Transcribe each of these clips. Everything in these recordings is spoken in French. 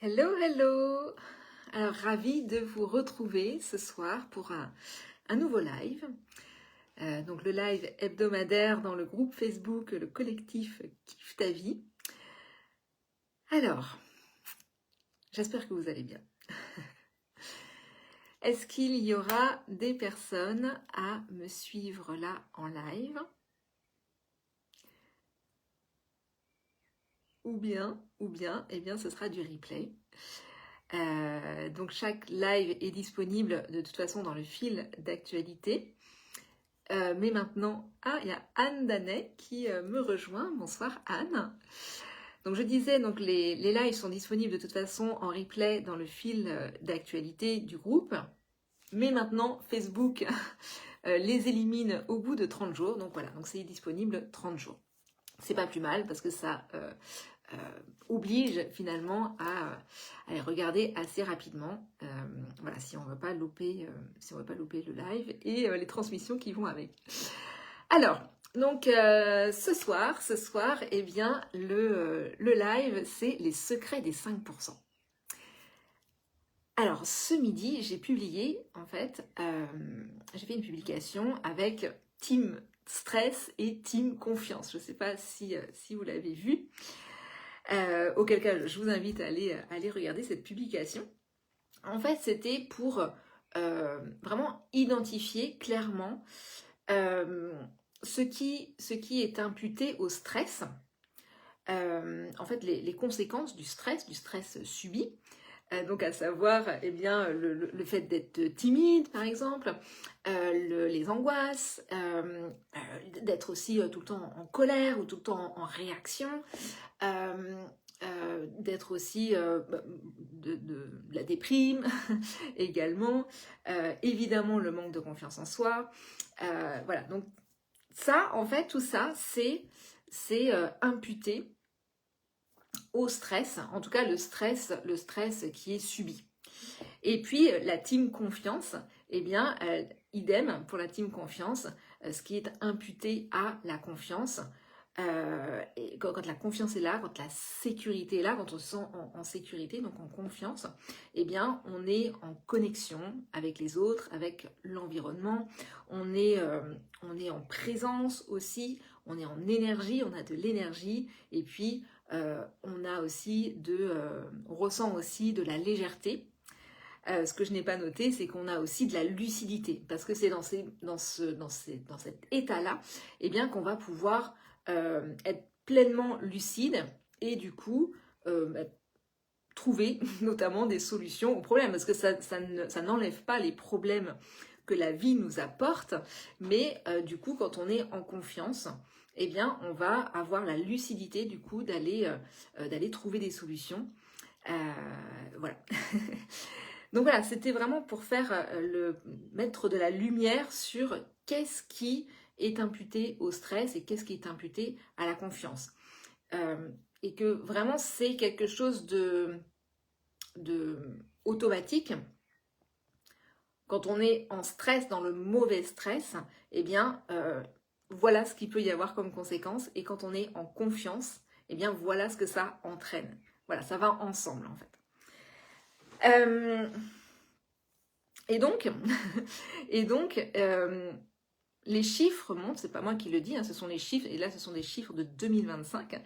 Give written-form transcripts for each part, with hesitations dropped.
Hello, hello! Alors, ravie de vous retrouver ce soir pour un nouveau live. Donc, le live hebdomadaire dans le groupe Facebook, le collectif Kiffe ta vie. Alors, j'espère que vous allez bien. Est-ce qu'il y aura des personnes à me suivre là en live? Ou bien, eh bien, ce sera du replay. Donc chaque live est disponible de toute façon dans le fil d'actualité. Mais maintenant, il y a Anne Danet qui me rejoint. Bonsoir Anne. Donc je disais, donc les lives sont disponibles de toute façon en replay dans le fil d'actualité du groupe. Mais maintenant, Facebook les élimine au bout de 30 jours. Donc voilà, donc c'est disponible 30 jours. C'est pas plus mal parce que ça oblige finalement à les regarder assez rapidement. Voilà, si on veut pas louper, le live et les transmissions qui vont avec. Alors, donc ce soir, eh bien le live, c'est les secrets des 5%. Alors, ce midi, j'ai publié, en fait, j'ai fait une publication avec Team Stress et Team Confiance. Je ne sais pas si vous l'avez vu. Auquel cas, je vous invite à aller regarder cette publication. En fait, c'était pour vraiment identifier clairement ce qui est imputé au stress. En fait, les conséquences du stress subi. Donc à savoir eh bien, le fait d'être timide par exemple, les angoisses, d'être aussi tout le temps en colère ou tout le temps en réaction, d'être aussi de la déprime également, évidemment le manque de confiance en soi, voilà, donc ça en fait tout ça c'est imputé au stress, en tout cas le stress qui est subi. Et puis la team confiance, eh bien idem pour la team confiance, ce qui est imputé à la confiance. Et quand la confiance est là, quand la sécurité est là, quand on se sent en sécurité, donc en confiance, eh bien on est en connexion avec les autres, avec l'environnement, on est en présence aussi, on est en énergie, on a de l'énergie, et puis on ressent aussi de la légèreté. Ce que je n'ai pas noté, c'est qu'on a aussi de la lucidité, parce que c'est dans cet état-là, eh bien, qu'on va pouvoir être pleinement lucide et du coup trouver notamment des solutions aux problèmes, parce que ça n'enlève pas les problèmes que la vie nous apporte, mais du coup, quand on est en confiance, eh bien, on va avoir la lucidité du coup d'aller trouver des solutions. Voilà. Donc voilà, c'était vraiment pour mettre de la lumière sur qu'est-ce qui est imputé au stress et qu'est-ce qui est imputé à la confiance. Et que vraiment c'est quelque chose de automatique. Quand on est en stress, dans le mauvais stress, eh bien voilà ce qu'il peut y avoir comme conséquence. Et quand on est en confiance, eh bien voilà ce que ça entraîne. Voilà, ça va ensemble en fait. Et donc, les chiffres montrent, c'est pas moi qui le dis, hein, ce sont les chiffres, et là ce sont des chiffres de 2025,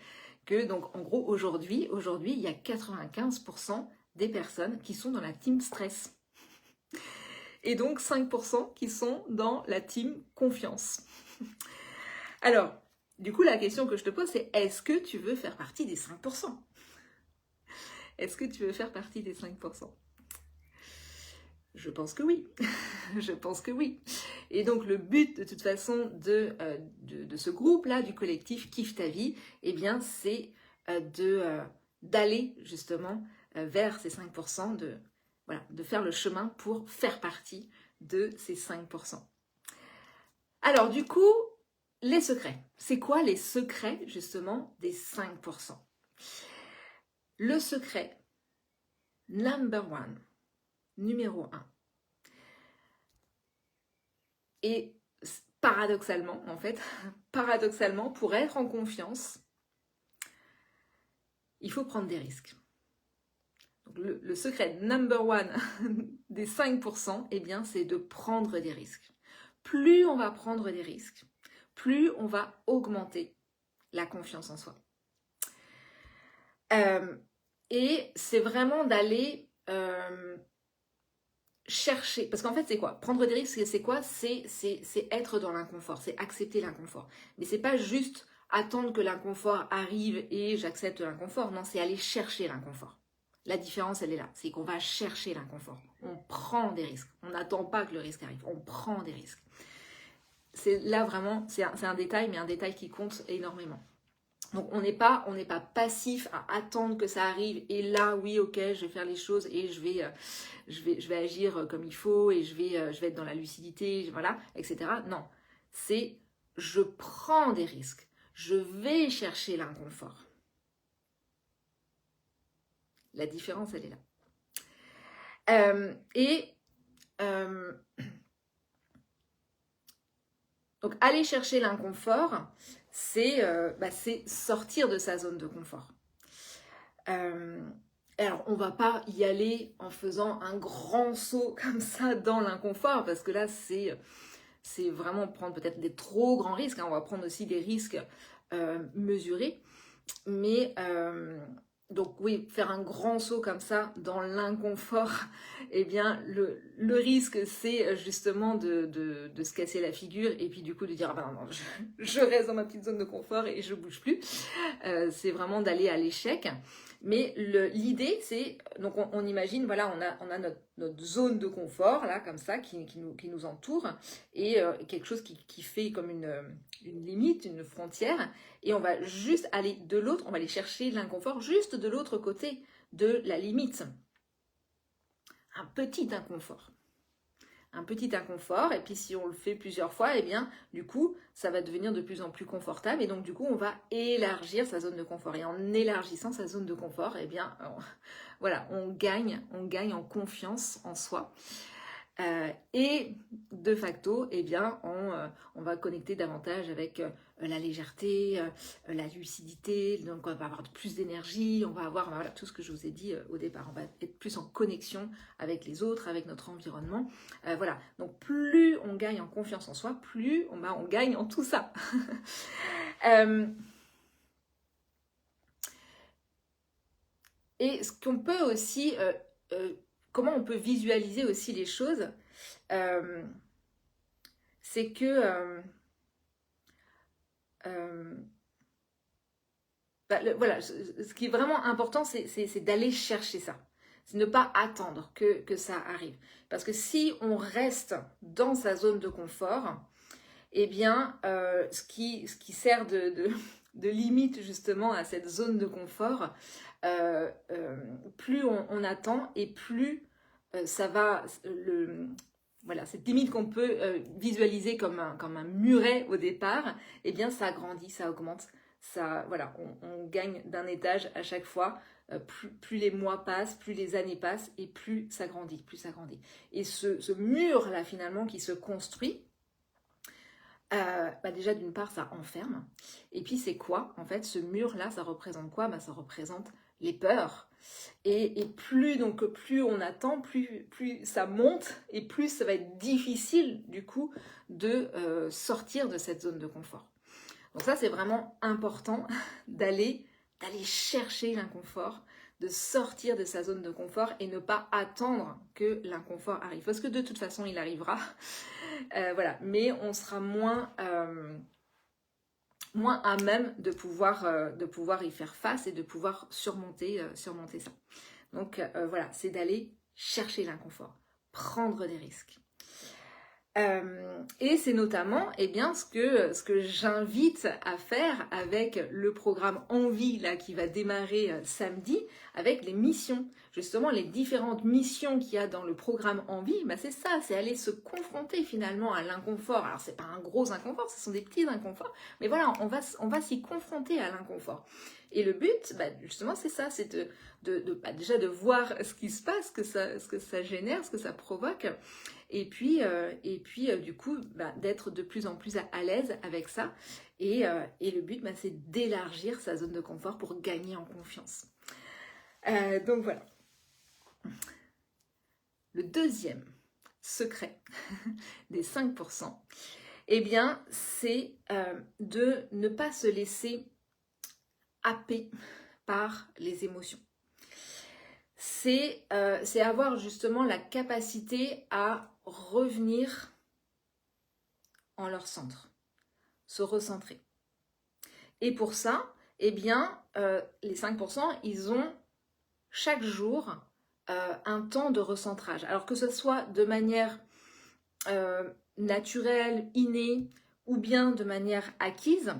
que donc en gros aujourd'hui il y a 95% des personnes qui sont dans la team stress. Et donc 5% qui sont dans la team confiance. Alors, du coup la question que je te pose c'est, est-ce que tu veux faire partie des 5%? Est-ce que tu veux faire partie des 5%? Je pense que oui. Je pense que oui. Et donc le but de toute façon de ce groupe-là, du collectif Kiffe ta vie, eh bien c'est d'aller justement vers ces 5%, de faire le chemin pour faire partie de ces 5%. Alors du coup, les secrets. C'est quoi les secrets justement des 5%? Le secret number one, numéro 1. Et paradoxalement, pour être en confiance, il faut prendre des risques. Donc le secret number one des 5%, eh bien, c'est de prendre des risques. Plus on va prendre des risques, plus on va augmenter la confiance en soi. Et c'est vraiment d'aller chercher, parce qu'en fait c'est quoi? Prendre des risques, c'est quoi? C'est être dans l'inconfort, c'est accepter l'inconfort. Mais c'est pas juste attendre que l'inconfort arrive et j'accepte l'inconfort, non, c'est aller chercher l'inconfort. La différence, elle est là, c'est qu'on va chercher l'inconfort. On prend des risques, on n'attend pas que le risque arrive, on prend des risques. C'est là vraiment, c'est un détail, mais un détail qui compte énormément. Donc on n'est pas passif à attendre que ça arrive et là oui ok je vais faire les choses et je vais agir comme il faut et je vais être dans la lucidité, voilà, etc. Non, c'est je prends des risques, je vais chercher l'inconfort. La différence elle est là. Donc aller chercher l'inconfort, c'est sortir de sa zone de confort. Alors on va pas y aller en faisant un grand saut comme ça dans l'inconfort, parce que là c'est vraiment prendre peut-être des trop grands risques, hein. On va prendre aussi des risques mesurés, mais donc oui, faire un grand saut comme ça dans l'inconfort, eh bien le risque c'est justement de se casser la figure et puis du coup de dire ah ben non, je reste dans ma petite zone de confort et je bouge plus. C'est vraiment d'aller à l'échec. Mais l'idée c'est, donc on imagine, voilà, on a notre zone de confort là comme ça qui nous entoure et quelque chose qui fait comme une limite, une frontière, et on va juste aller de l'autre, on va aller chercher l'inconfort juste de l'autre côté de la limite. Un petit inconfort. Un petit inconfort, et puis si on le fait plusieurs fois, eh bien, du coup, ça va devenir de plus en plus confortable, et donc du coup, on va élargir sa zone de confort. Et en élargissant sa zone de confort, eh bien, voilà, on gagne en confiance en soi. Et de facto, eh bien, on va connecter davantage avec la légèreté, la lucidité, donc on va avoir plus d'énergie, on va avoir voilà, tout ce que je vous ai dit au départ, on va être plus en connexion avec les autres, avec notre environnement. Voilà, donc plus on gagne en confiance en soi, plus on gagne en tout ça. Et ce qu'on peut aussi... comment on peut visualiser aussi les choses, c'est que voilà, ce qui est vraiment important, c'est d'aller chercher ça. C'est ne pas attendre que ça arrive. Parce que si on reste dans sa zone de confort, eh bien, ce qui sert de limite justement à cette zone de confort, plus on attend et plus ça va, voilà, cette limite qu'on peut visualiser comme un muret au départ, eh bien ça grandit, ça augmente, ça, voilà, on gagne d'un étage à chaque fois, plus les mois passent, plus les années passent et plus ça grandit, Et ce mur-là finalement qui se construit, déjà d'une part ça enferme, et puis c'est quoi en fait ce mur là, ça représente quoi? Ça représente les peurs, et plus on attend, plus ça monte et plus ça va être difficile du coup de sortir de cette zone de confort. Donc ça c'est vraiment important d'aller chercher l'inconfort, de sortir de sa zone de confort et ne pas attendre que l'inconfort arrive, parce que de toute façon il arrivera. Voilà, mais on sera moins à même de pouvoir y faire face et de pouvoir surmonter ça. Donc voilà, c'est d'aller chercher l'inconfort, prendre des risques. Et c'est notamment ce que j'invite à faire avec le programme Envie là, qui va démarrer samedi, avec les missions. Justement, les différentes missions qu'il y a dans le programme Envie, c'est ça, c'est aller se confronter finalement à l'inconfort. Alors c'est pas un gros inconfort, ce sont des petits inconforts, mais voilà, on va s'y confronter à l'inconfort. Et le but, justement, c'est ça, c'est déjà de voir ce qui se passe, ce que ça génère, ce que ça provoque, et puis du coup, d'être de plus en plus à l'aise avec ça. Et le but, c'est d'élargir sa zone de confort pour gagner en confiance. Donc voilà. Le deuxième secret des 5%, eh bien, c'est de ne pas se laisser happer par les émotions. C'est avoir justement la capacité à revenir en leur centre, se recentrer. Et pour ça, eh bien, les 5%, ils ont chaque jour un temps de recentrage. Alors que ce soit de manière naturelle, innée, ou bien de manière acquise,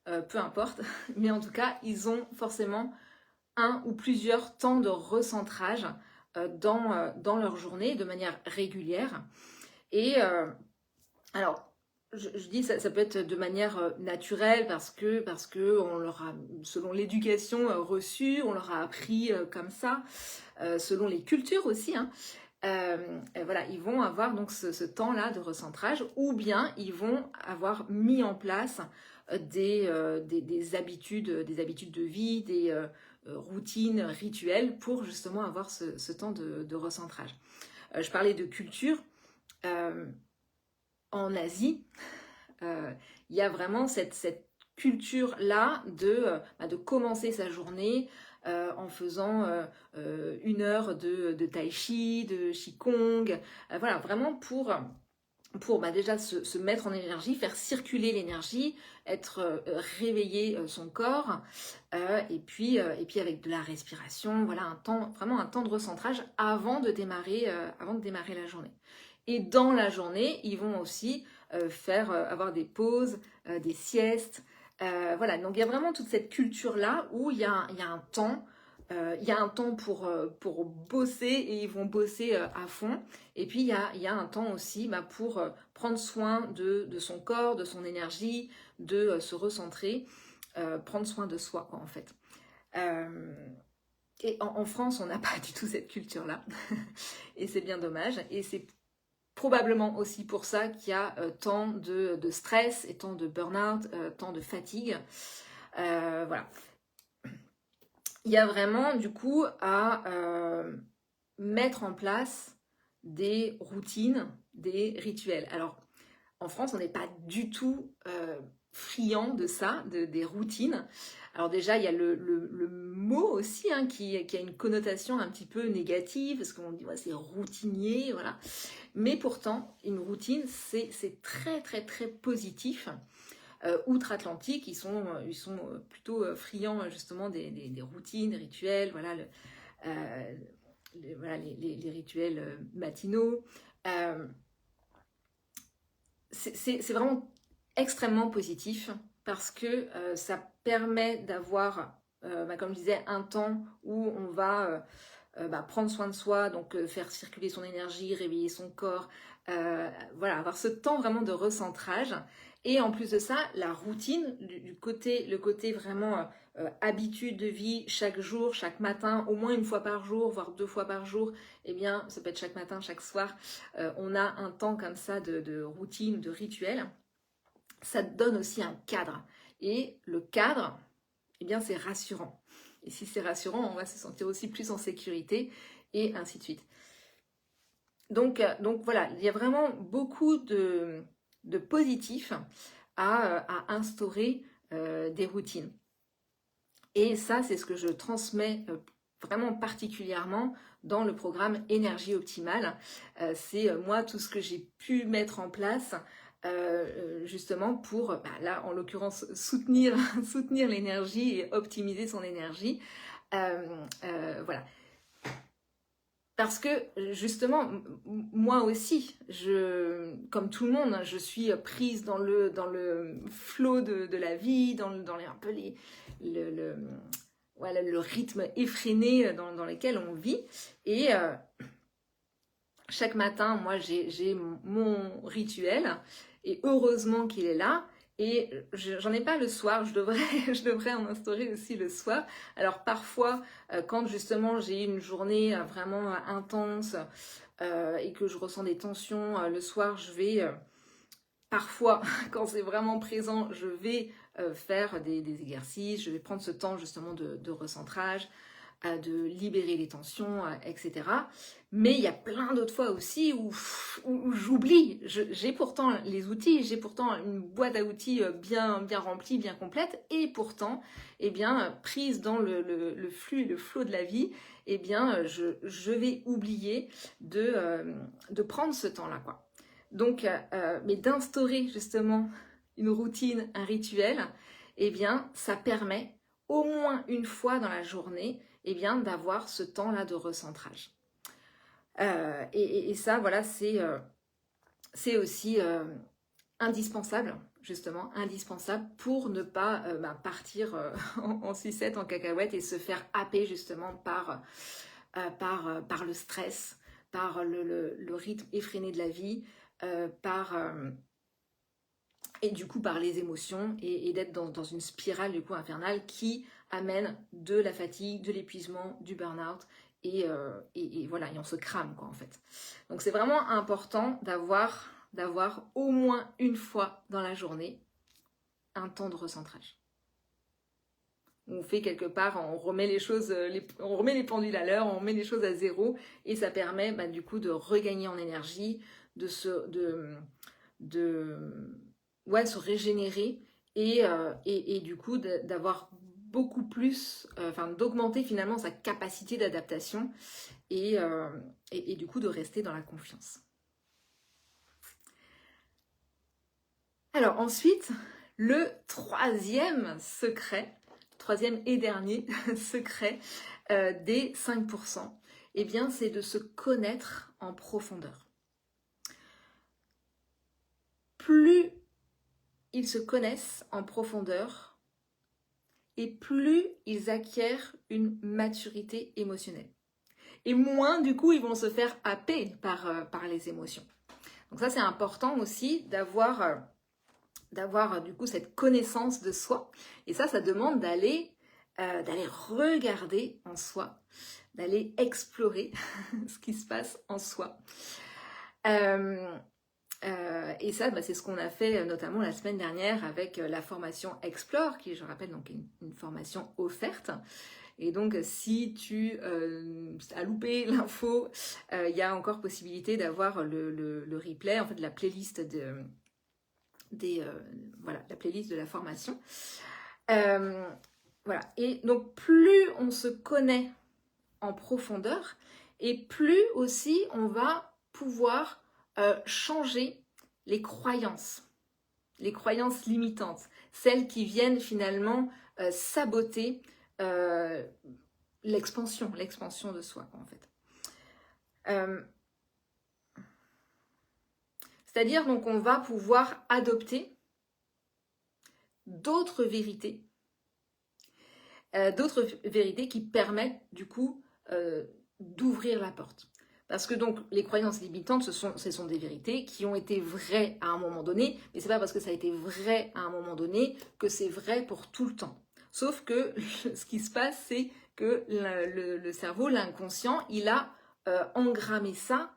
peu importe, mais en tout cas, ils ont forcément un ou plusieurs temps de recentrage dans leur journée de manière régulière. Et alors, je dis ça peut être de manière naturelle parce que on leur a, selon l'éducation reçue, on leur a appris comme ça, selon les cultures aussi, hein. Voilà, ils vont avoir donc ce temps-là de recentrage, ou bien ils vont avoir mis en place des habitudes de vie, des routines, rituels pour justement avoir ce temps de recentrage. Je parlais de culture. En Asie, il y a vraiment cette culture-là de commencer sa journée en faisant 1 heure de tai chi, de qigong, voilà, vraiment pour déjà se mettre en énergie, faire circuler l'énergie, être réveiller son corps, et puis avec de la respiration, voilà, vraiment un temps de recentrage avant de démarrer la journée. Et dans la journée, ils vont aussi avoir des pauses, des siestes, voilà. Donc il y a vraiment toute cette culture-là où il y a un temps. Il y a un temps pour bosser, et ils vont bosser à fond. Et puis il y a un temps aussi pour prendre soin de son corps, de son énergie, de se recentrer, prendre soin de soi, quoi, en fait. Et en France, on n'a pas du tout cette culture-là. Et c'est bien dommage. Et c'est probablement aussi pour ça qu'il y a tant de stress et tant de burn-out, tant de fatigue. Voilà. Il y a vraiment du coup à mettre en place des routines, des rituels. Alors, en France, on n'est pas du tout friand de ça, des routines. Alors déjà, il y a le mot aussi qui a une connotation un petit peu négative, parce qu'on dit ouais, c'est routinier, voilà. Mais pourtant, une routine, c'est très très très positif. Outre-Atlantique, ils sont plutôt friands justement des routines, des rituels, voilà, les rituels matinaux. C'est vraiment extrêmement positif parce que ça permet d'avoir, comme je disais, un temps où on va prendre soin de soi, donc faire circuler son énergie, réveiller son corps, voilà, avoir ce temps vraiment de recentrage. Et en plus de ça, la routine, le côté vraiment habitude de vie, chaque jour, chaque matin, au moins 1 fois par jour, voire 2 fois par jour, eh bien, ça peut être chaque matin, chaque soir, on a un temps comme ça de routine, de rituel. Ça donne aussi un cadre. Et le cadre, eh bien, c'est rassurant. Et si c'est rassurant, on va se sentir aussi plus en sécurité, et ainsi de suite. Donc voilà, il y a vraiment beaucoup de positifs à instaurer des routines. Et ça, c'est ce que je transmets vraiment particulièrement dans le programme Énergie Optimale. C'est moi tout ce que j'ai pu mettre en place justement pour, là en l'occurrence, soutenir l'énergie et optimiser son énergie. Voilà. Parce que justement, moi aussi, comme tout le monde, je suis prise dans le flot de la vie, dans un peu le rythme effréné dans lequel on vit. Et chaque matin, moi, j'ai mon rituel, et heureusement qu'il est là. Et j'en ai pas le soir, je devrais en instaurer aussi le soir. Alors parfois, quand justement j'ai une journée vraiment intense et que je ressens des tensions, le soir je vais, parfois quand c'est vraiment présent, je vais faire des exercices, je vais prendre ce temps justement de recentrage. de libérer les tensions, etc. Mais il y a plein d'autres fois aussi où j'oublie. J'ai pourtant les outils, j'ai pourtant une boîte à outils bien remplie, bien complète, et pourtant, eh bien, prise dans le flux, le flot de la vie, eh bien, je vais oublier de prendre ce temps-là, quoi. Donc, mais d'instaurer justement une routine, un rituel, eh bien, ça permet au moins une fois dans la journée, eh bien, d'avoir ce temps-là de recentrage. Et ça, voilà, c'est aussi indispensable, justement, indispensable pour ne pas partir en sucette, en cacahuète et se faire happer justement par le stress, par le rythme effréné de la vie, et du coup par les émotions et d'être dans une spirale du coup infernale qui amène de la fatigue, de l'épuisement, du burn-out et voilà, et on se crame quoi en fait. Donc c'est vraiment important d'avoir au moins une fois dans la journée un temps de recentrage. On fait quelque part, on remet les choses, on remet les pendules à l'heure, on remet les choses à zéro et ça permet du coup de regagner en énergie, de se régénérer et du coup d'avoir beaucoup plus, d'augmenter finalement sa capacité d'adaptation et du coup de rester dans la confiance. Alors ensuite, le troisième et dernier secret des 5%, eh bien c'est de se connaître en profondeur. Plus ils se connaissent en profondeur et plus ils acquièrent une maturité émotionnelle. Et moins, du coup, ils vont se faire happer par les émotions. Donc ça, c'est important aussi d'avoir du coup cette connaissance de soi. Et ça demande d'aller regarder en soi, d'aller explorer ce qui se passe en soi. Et ça, c'est ce qu'on a fait notamment la semaine dernière avec la formation Explore, qui, je rappelle, donc une formation offerte. Et donc, si tu as loupé l'info, il y a encore possibilité d'avoir le replay, en fait, la playlist la playlist de la formation. Voilà. Et donc, plus on se connaît en profondeur, et plus aussi on va pouvoir changer les croyances limitantes, celles qui viennent finalement saboter l'expansion de soi en fait. C'est-à-dire donc on va pouvoir adopter d'autres vérités qui permettent du coup d'ouvrir la porte. Parce que donc les croyances limitantes, ce sont des vérités qui ont été vraies à un moment donné, mais c'est pas parce que ça a été vrai à un moment donné que c'est vrai pour tout le temps. Sauf que ce qui se passe, c'est que le cerveau, l'inconscient, il a engrammé ça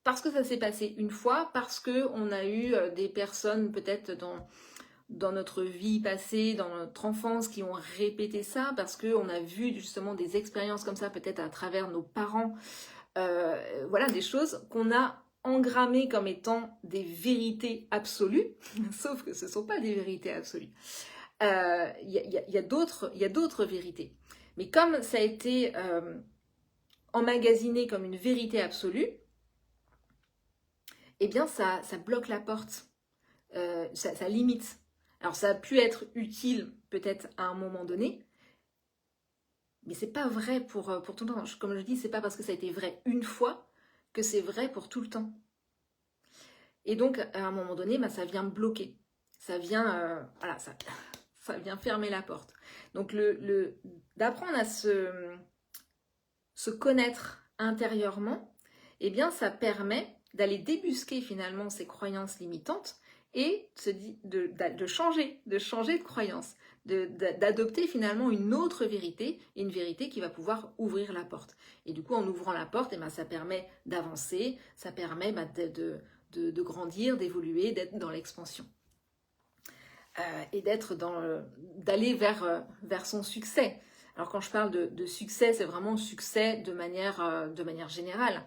parce que ça s'est passé une fois, parce qu'on a eu des personnes peut-être dans notre vie passée, dans notre enfance, qui ont répété ça, parce qu'on a vu justement des expériences comme ça, peut-être à travers nos parents, voilà, des choses qu'on a engrammées comme étant des vérités absolues, sauf que ce ne sont pas des vérités absolues. Il y a d'autres vérités. Mais comme ça a été emmagasiné comme une vérité absolue, eh bien ça bloque la porte, ça limite. Alors ça a pu être utile peut-être à un moment donné, mais c'est pas vrai pour tout le temps. Comme je dis, c'est pas parce que ça a été vrai une fois que c'est vrai pour tout le temps. Et donc à un moment donné, ça vient bloquer. Ça vient, ça vient fermer la porte. Donc d'apprendre à se connaître intérieurement, eh bien ça permet d'aller débusquer finalement ces croyances limitantes et de changer de croyance, d'adopter finalement une autre vérité, et une vérité qui va pouvoir ouvrir la porte. Et du coup, en ouvrant la porte, ça permet d'avancer, ça permet de grandir, d'évoluer, d'être dans l'expansion. Et d'aller vers son succès. Alors quand je parle de succès, c'est vraiment succès de manière générale.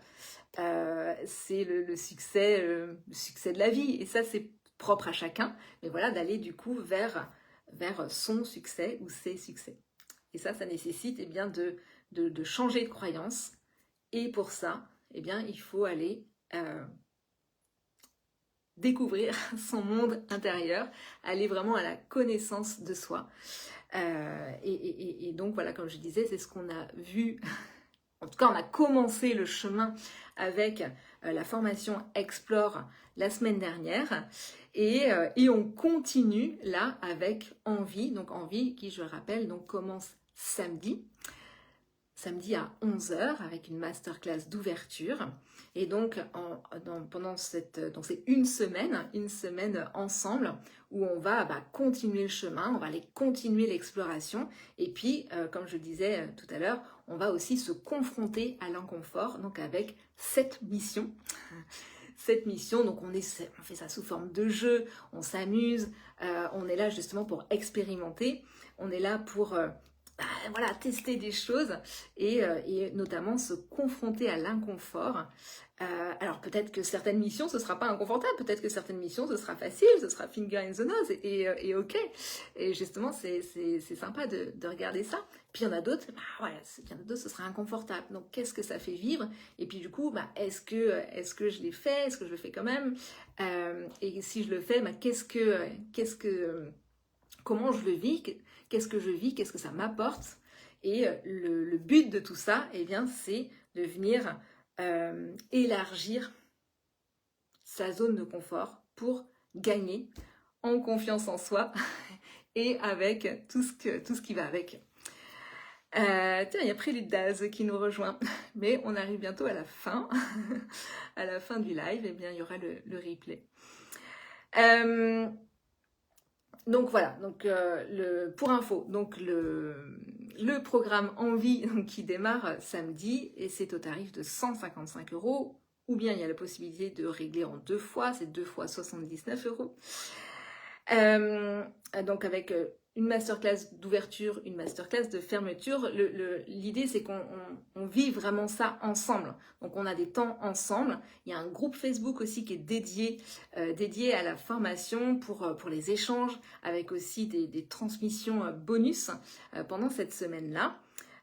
C'est le succès de la vie. Et ça, c'est propre à chacun. Mais voilà, d'aller du coup vers son succès ou ses succès. Et ça nécessite eh bien, de changer de croyance. Et pour ça, eh bien, il faut aller découvrir son monde intérieur, aller vraiment à la connaissance de soi. Et donc voilà, comme je disais, c'est ce qu'on a vu. En tout cas, on a commencé le chemin avec la formation Explore la semaine dernière et on continue là avec Envie. Donc Envie qui, je le rappelle, donc commence samedi à 11 h avec une masterclass d'ouverture. Et donc, c'est une semaine ensemble où on va continuer le chemin, on va aller continuer l'exploration. Et puis, comme je disais tout à l'heure, on va aussi se confronter à l'inconfort, donc avec cette mission. Cette mission, donc on fait ça sous forme de jeu, on s'amuse, on est là justement pour expérimenter, on est là pour voilà, tester des choses et notamment se confronter à l'inconfort. Alors peut-être que certaines missions ce sera pas inconfortable, peut-être que certaines missions ce sera facile, ce sera finger in the nose et ok. Et justement c'est sympa de regarder ça. Puis il y en a d'autres, ce sera inconfortable. Donc qu'est-ce que ça fait vivre? Et puis du coup, est-ce que je l'ai fait? Est-ce que je le fais quand même? Et si je le fais, comment je le vis? Qu'est-ce que je vis? Qu'est-ce que ça m'apporte? Et le but de tout ça, eh bien, c'est de venir élargir sa zone de confort pour gagner en confiance en soi et avec tout ce qui va avec. Tiens, il y a Prélude Daz qui nous rejoint, mais on arrive bientôt à la fin, à la fin du live, eh bien, il y aura le replay. Donc voilà, donc pour info, donc le programme Envie qui démarre samedi et c'est au tarif de 155 €, ou bien il y a la possibilité de régler en 2 fois, c'est 2 fois 79 €. Donc avec une masterclass d'ouverture, une masterclass de fermeture. L'idée, c'est qu'on vit vraiment ça ensemble. Donc, on a des temps ensemble. Il y a un groupe Facebook aussi qui est dédié à la formation pour les échanges, avec aussi des transmissions bonus pendant cette semaine-là.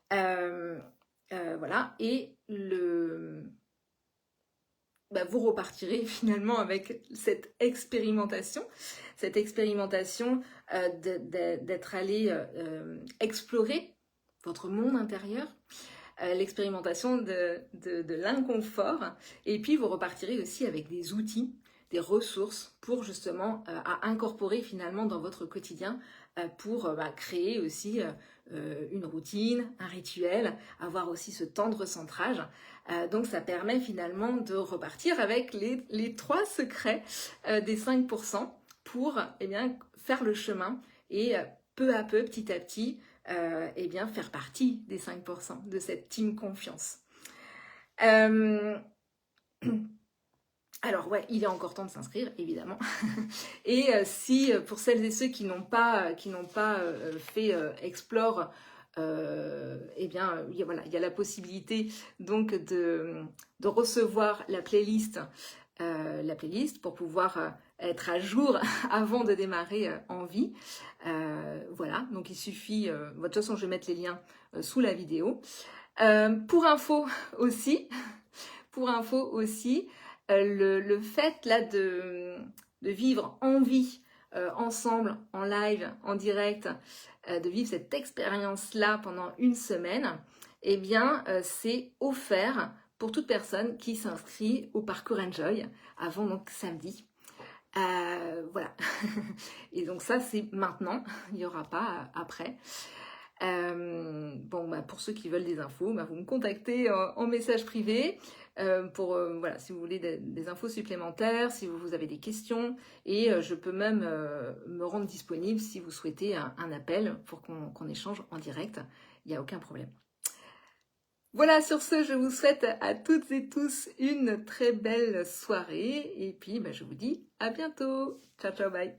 Voilà. Et vous repartirez finalement avec cette expérimentation d'être allé explorer votre monde intérieur, l'expérimentation de l'inconfort, et puis vous repartirez aussi avec des outils, des ressources pour justement à incorporer finalement dans votre quotidien pour créer aussi une routine, un rituel, avoir aussi ce temps de recentrage. Donc ça permet finalement de repartir avec les 3 secrets des 5% pour faire le chemin et peu à peu, petit à petit, faire partie des 5% de cette team confiance. Alors ouais, il est encore temps de s'inscrire, évidemment. Et si pour celles et ceux qui n'ont pas fait Explore, il y a la possibilité donc de recevoir la playlist pour pouvoir être à jour avant de démarrer Envie. Voilà, donc il suffit, de toute façon je vais mettre les liens sous la vidéo. Pour info aussi, le fait là de vivre Envie ensemble, en live, en direct, de vivre cette expérience-là pendant une semaine, eh bien, c'est offert pour toute personne qui s'inscrit au parcours Enjoy avant donc samedi. Voilà. Et donc ça, c'est maintenant. Il n'y aura pas après. Pour ceux qui veulent des infos, vous me contactez en message privé pour si vous voulez des infos supplémentaires, si vous avez des questions, et je peux même me rendre disponible si vous souhaitez un appel pour qu'on échange en direct. Il n'y a aucun problème. Voilà, sur ce, je vous souhaite à toutes et tous une très belle soirée et puis je vous dis à bientôt. Ciao, ciao, bye.